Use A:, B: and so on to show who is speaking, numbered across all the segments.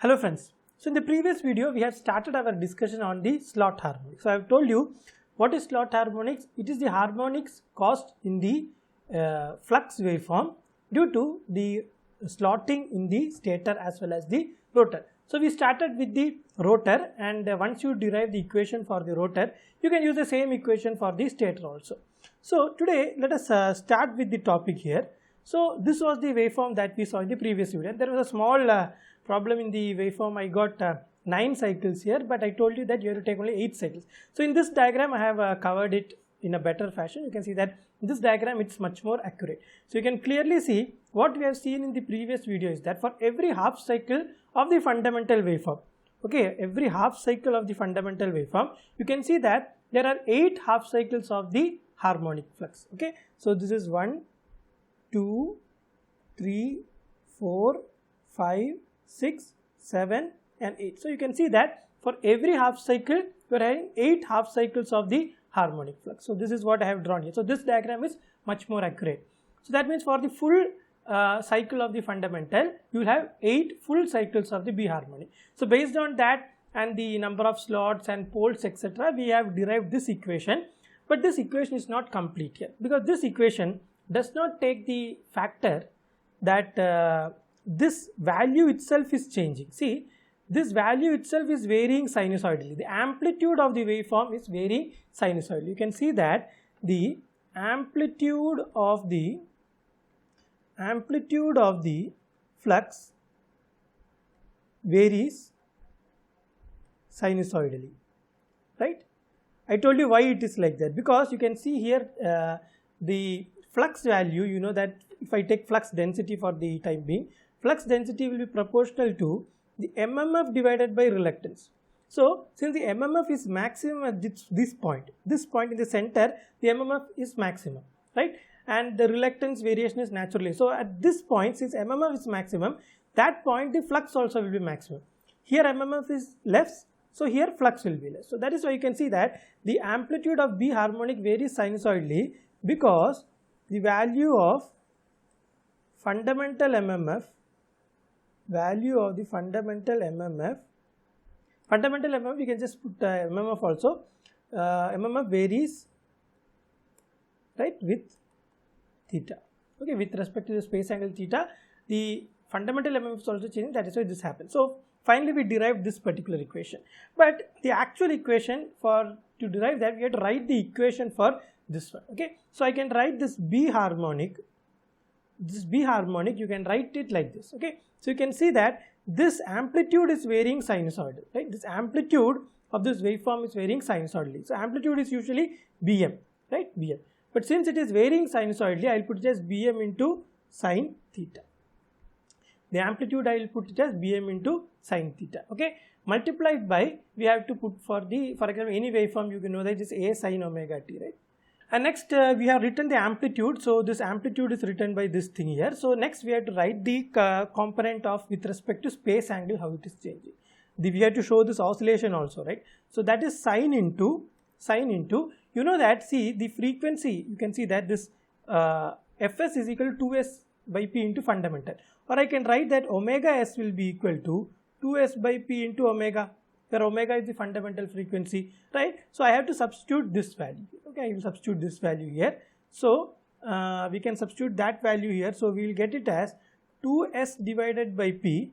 A: Hello friends. So in the previous video we have started our discussion on the slot harmonics. So I have told you what is slot harmonics. It is the harmonics caused in the flux waveform due to the slotting in the stator as well as the rotor. So we started with the rotor, and once you derive the equation for the rotor, you can use the same equation for the stator also. So today let us start with the topic here. So this was the waveform that we saw in the previous video. There was a small problem in the waveform. I got 9 cycles here, but I told you that you have to take only 8 cycles. So in this diagram I have covered it in a better fashion. You can see that in this diagram it's much more accurate. So you can clearly see what we have seen in the previous video is that for every half cycle of the fundamental waveform, okay, every half cycle of the fundamental waveform, you can see that there are 8 half cycles of the harmonic flux. Okay, so this is 1, 2, 3, 4, 5, 6, 7 and 8. So you can see that for every half cycle you are having 8 half cycles of the harmonic flux. So this is what I have drawn here. So this diagram is much more accurate. So that means for the full cycle of the fundamental, you will have 8 full cycles of the B harmonic. So based on that and the number of slots and poles etc., we have derived this equation. But this equation is not complete here, because this equation does not take the factor that this value itself is changing. See, this value itself is varying sinusoidally. The amplitude of the waveform is varying sinusoidally. You can see that the amplitude of the flux varies sinusoidally, right? I told you why it is like that, because you can see here the flux value, you know that if I take flux density for the time being, flux density will be proportional to the MMF divided by reluctance. So since the MMF is maximum at this point in the center, the MMF is maximum, right? And the reluctance variation is naturally. So at this point, since MMF is maximum, that point the flux also will be maximum. Here MMF is less, so here flux will be less. So that is why you can see that the amplitude of B harmonic varies sinusoidally, because the value of fundamental MMF, we can just put MMF also, MMF varies, right, with theta, okay, with respect to the space angle theta, the fundamental MMF is also changing. That is why this happens. So finally we derived this particular equation, but the actual equation to derive that, we have to write the equation for this one. Okay, so I can write this B harmonic, you can write it like this. Okay, so you can see that this amplitude is varying sinusoidal, right? This amplitude of this waveform is varying sinusoidally. So amplitude is usually Bm, right? Bm. But since it is varying sinusoidally, I will put it as Bm into sine theta. The amplitude I will put it as Bm into sine theta. Okay, multiplied by, we have to put for example any waveform, you can know that it is A sine omega t, right? And next we have written the amplitude. So this amplitude is written by this thing here. So next we have to write the component of with respect to space angle, how it is changing. We have to show this oscillation also, right? So that is sine into, you know that, see the frequency, you can see that this Fs is equal to 2s by p into fundamental, or I can write that omega s will be equal to 2s by p into omega, where omega is the fundamental frequency, right? So I have to substitute this value. Okay, I will substitute this value here. So we can substitute that value here. So we will get it as 2s divided by p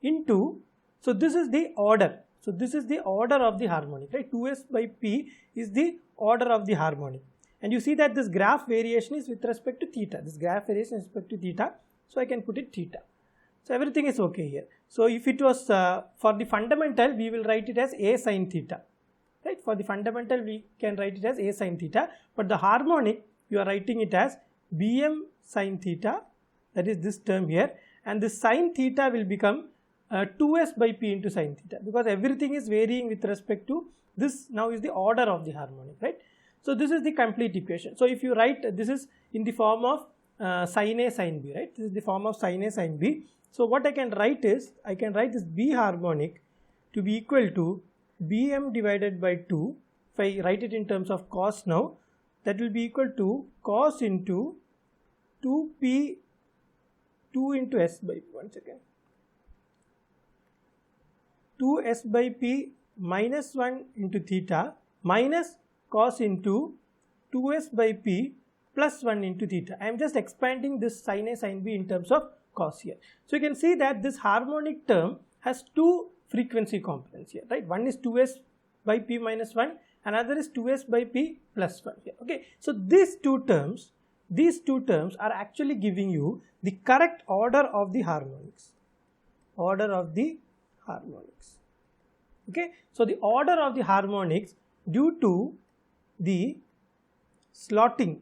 A: into, so this is the order. So this is the order of the harmonic, right? 2s by p is the order of the harmonic. And you see that this graph variation is with respect to theta. This graph variation is with respect to theta. So I can put it theta. So everything is okay here. So if it was for the fundamental, we will write it as A sine theta, right? For the fundamental, we can write it as A sine theta. But the harmonic, you are writing it as Bm sine theta. That is this term here. And the sine theta will become 2s by p into sine theta, because everything is varying with respect to this. Now is the order of the harmonic, right? So this is the complete equation. So if you write, this is in the form of sin A sin B, right? This is the form of sin A sin B. So what I can write is, I can write this B harmonic to be equal to Bm divided by 2. If I write it in terms of cos now, that will be equal to cos into 2p 2 into s by 1 second. 2s by p minus 1 into theta minus cos into 2s by p plus 1 into theta. I am just expanding this sin A sin B in terms of cos here. So you can see that this harmonic term has two frequency components here, right? One is 2s by p minus 1, another is 2s by p plus 1 here. Okay, so these two terms are actually giving you the correct order of the harmonics. Okay, so the order of the harmonics due to the slotting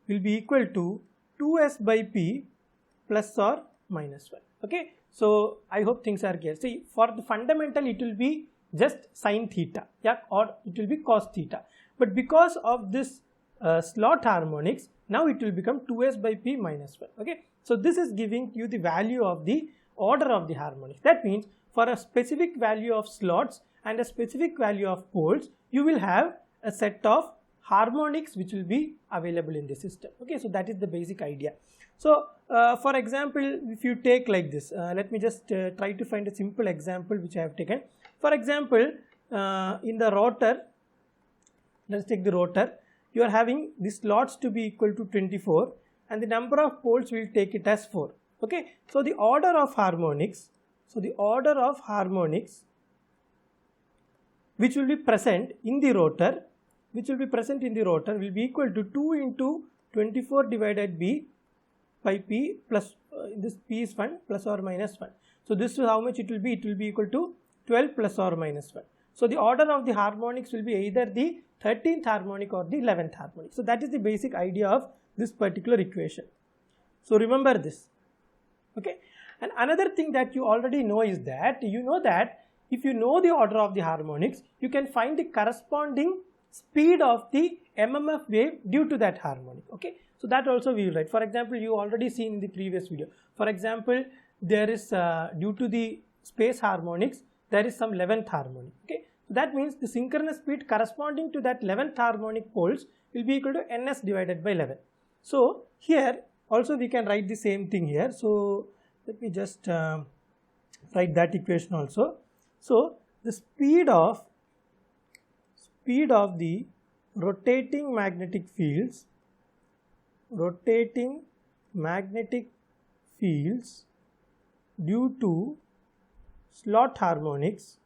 A: will be equal to 2s by p plus or minus 1. Okay, so I hope things are clear. See, for the fundamental it will be just sin theta, yeah, or it will be cos theta, but because of this slot harmonics, now it will become 2s by p minus 1. Okay, so this is giving you the value of the order of the harmonics. That means for a specific value of slots and a specific value of poles, you will have a set of harmonics which will be available in the system. Okay, so that is the basic idea. So for example, if you take like this, let me just try to find a simple example which I have taken. For example, in the rotor, let's take the rotor, you are having the slots to be equal to 24 and the number of poles will take it as 4. Okay, so the order of harmonics, which will be present in the rotor, will be equal to 2 into 24 divided by p plus this p is 1 plus or minus 1. So this is how much it will be. It will be equal to 12 plus or minus 1. So the order of the harmonics will be either the 13th harmonic or the 11th harmonic. So that is the basic idea of this particular equation. So remember this. Okay, and another thing that you already know is that if you know the order of the harmonics, you can find the corresponding speed of the MMF wave due to that harmonic. Okay, so that also we will write. For example, you already seen in the previous video. For example, there is due to the space harmonics, there is some 11th harmonic. Okay, so that means the synchronous speed corresponding to that 11th harmonic poles will be equal to ns divided by 11. So here also we can write the same thing here. So let me just write that equation also. So the speed of the rotating magnetic fields due to slot harmonics.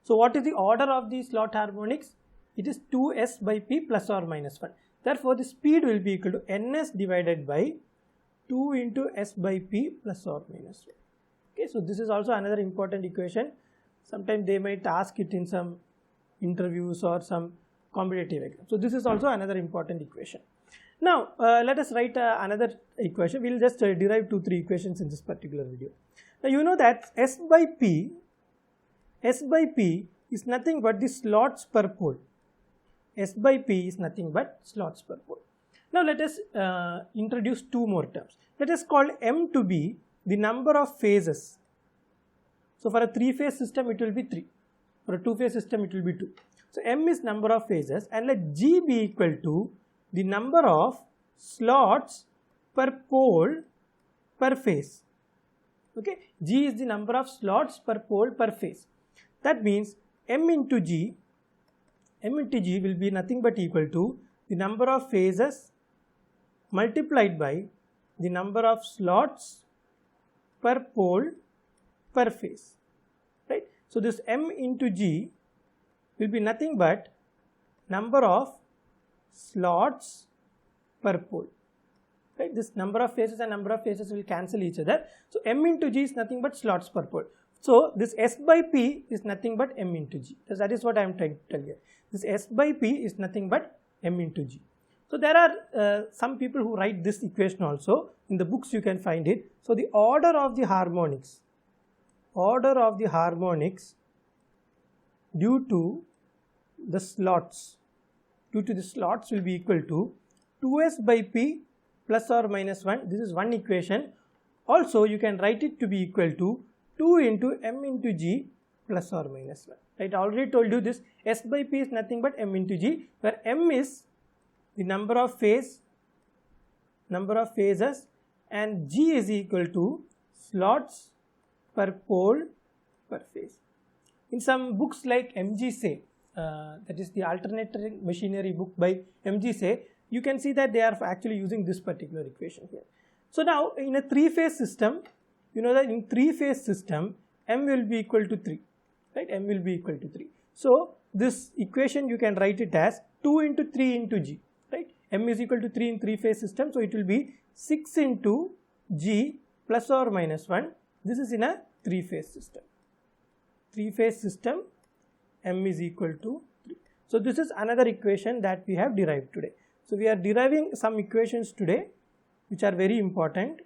A: So what is the order of the slot harmonics? It is 2s by p plus or minus 1. Therefore the speed will be equal to ns divided by 2 into s by p plus or minus 1. Okay, so this is also another important equation. Sometimes they might ask it in some interviews or some competitive exam. So this is also another important equation. Now let us write another equation. We will just derive 2-3 equations in this particular video. Now you know that s by p is nothing but the slots per pole. S by p is nothing but slots per pole. Now let us introduce two more terms. Let us call m to be the number of phases. So for a 3-phase system it will be 3. For a 2-phase system it will be 2. So m is number of phases, and let g be equal to the number of slots per pole per phase. Okay, g is the number of slots per pole per phase. That means m into g will be nothing but equal to the number of phases multiplied by the number of slots per pole per phase, right? So this m into g will be nothing but number of slots per pole, right? This number of phases and number of phases will cancel each other. So m into g is nothing but slots per pole. So this s by p is nothing but m into g. So that is what I am trying to tell you. This s by p is nothing but m into g. So there are some people who write this equation also. In the books you can find it. So the order of the harmonics due to the slots will be equal to 2s by p plus or minus 1. This is one equation. Also you can write it to be equal to 2 into m into g plus or minus 1. Right? I already told you this. S by p is nothing but m into g, where m is the number of phases and G is equal to slots per pole per phase. In some books like MG Say, that is the alternating machinery book by MG Say, you can see that they are actually using this particular equation here. So now in a three-phase system, you know that in three-phase system, M will be equal to 3, right? M will be equal to 3. So this equation you can write it as 2 into 3 into G, right? M is equal to 3 in three-phase system, so it will be 6 into G plus or minus 1. This is in a three-phase system. Three-phase system, M is equal to 3. So this is another equation that we have derived today. So we are deriving some equations today which are very important.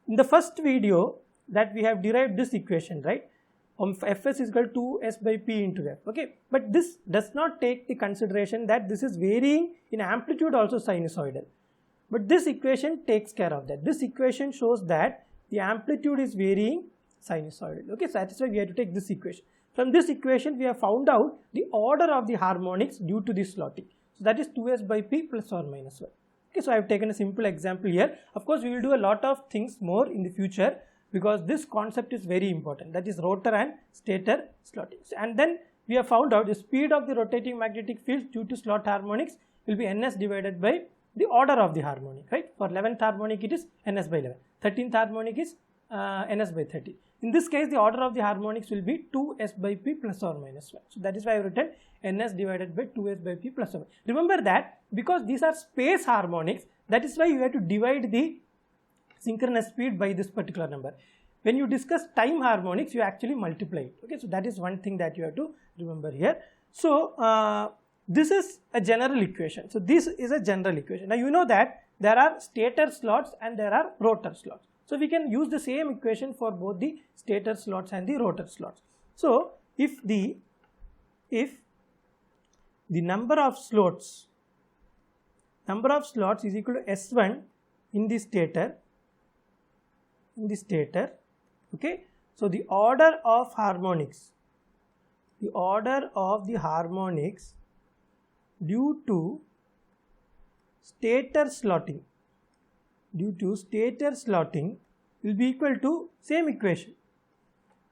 A: In the first video that we have derived this equation, right? Fs is equal to 2s by p into f, okay? But this does not take the consideration that this is varying in amplitude also sinusoidal. But this equation takes care of that. This equation shows that the amplitude is varying sinusoidal, okay? So that is why we have to take this equation. From this equation we have found out the order of the harmonics due to this slotting. So that is 2s by p plus or minus 1. Okay, so I have taken a simple example here. Of course, we will do a lot of things more in the future because this concept is very important, that is rotor and stator slotting. And then we have found out the speed of the rotating magnetic field due to slot harmonics will be ns divided by the order of the harmonic, right? For 11th harmonic it is ns by 11, 13th harmonic is ns by 30. In this case, the order of the harmonics will be 2s by p plus or minus 1. So that is why I have written ns divided by 2s by p plus or minus 1. Remember that because these are space harmonics, that is why you have to divide the synchronous speed by this particular number. When you discuss time harmonics, you actually multiply it. Okay, so that is one thing that you have to remember here. So this is a general equation. So this is a general equation. Now you know that there are stator slots and there are rotor slots. So we can use the same equation for both the stator slots and the rotor slots. So if the number of slots is equal to S1 in the stator, okay, so the order of the harmonics due to stator slotting will be equal to same equation,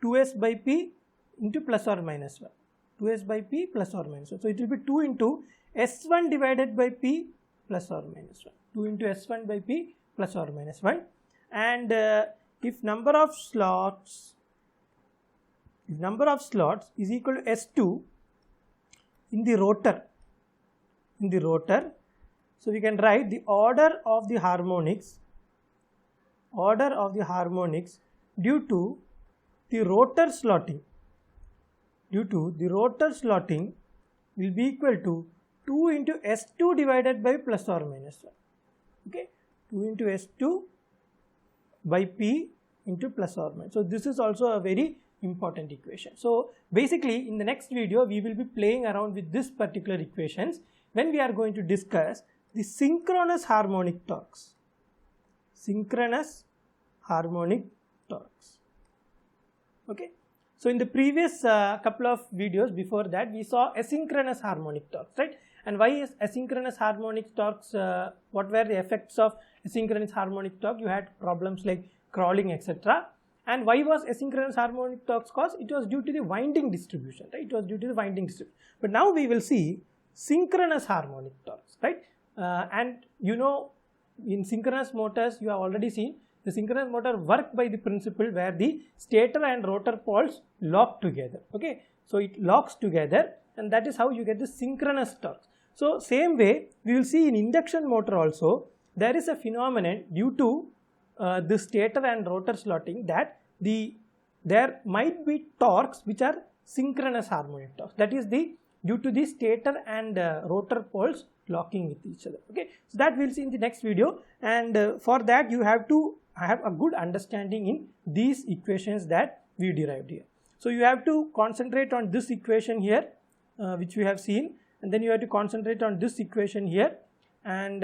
A: 2s by p into plus or minus 1, 2s by p plus or minus 1. So it will be 2 into s1 divided by p plus or minus 1, 2 into s1 by p plus or minus 1. And if number of slots is equal to s2 in the rotor, so we can write the order of the harmonics due to the rotor slotting will be equal to 2 into S2 divided by plus or minus 1. Okay, 2 into S2 by P into plus or minus. So this is also a very important equation. So basically in the next video we will be playing around with this particular equations when we are going to discuss the synchronous harmonic torques. Okay. So in the previous couple of videos before that we saw asynchronous harmonic torques, right? And why is asynchronous harmonic torques, what were the effects of asynchronous harmonic torque? You had problems like crawling, etc. And why was asynchronous harmonic torques caused? It was due to the winding distribution, right? It was due to the winding distribution. But now we will see synchronous harmonic torques, right? And you know, in synchronous motors you have already seen the synchronous motor work by the principle where the stator and rotor poles lock together. Okay, so it locks together and that is how you get the synchronous torques. So same way we will see in induction motor also there is a phenomenon due to the stator and rotor slotting that there might be torques which are synchronous harmonic torques, that is due to the stator and rotor poles locking with each other. Okay, so that we'll see in the next video, and for that you have to have a good understanding in these equations that we derived here. So you have to concentrate on this equation here which we have seen, and then you have to concentrate on this equation here, and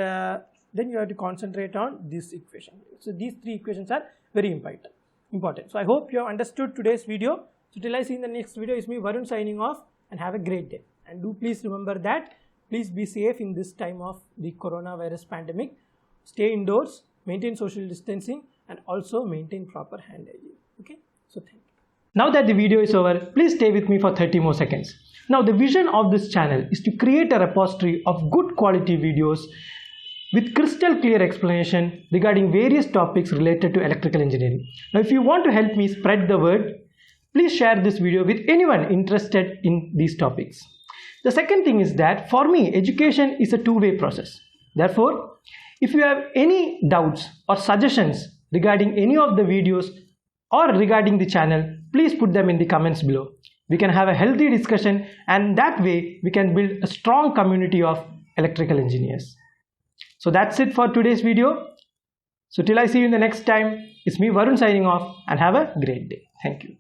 A: then you have to concentrate on this equation. So these three equations are very important. So I hope you have understood today's video. So till I see in the next video, is me Varun signing off, and have a great day. And do please remember that please be safe in this time of the coronavirus pandemic. Stay indoors, maintain social distancing, and also maintain proper hand hygiene. Okay, so thank you. Now that the video is over, please stay with me for 30 more seconds. Now the vision of this channel is to create a repository of good quality videos with crystal clear explanation regarding various topics related to electrical engineering. Now if you want to help me spread the word, please share this video with anyone interested in these topics. The second thing is that for me, education is a two-way process. Therefore, if you have any doubts or suggestions regarding any of the videos or regarding the channel, please put them in the comments below. We can have a healthy discussion, and that way we can build a strong community of electrical engineers. So that's it for today's video. So till I see you in the next time, it's me Varun signing off, and have a great day. Thank you.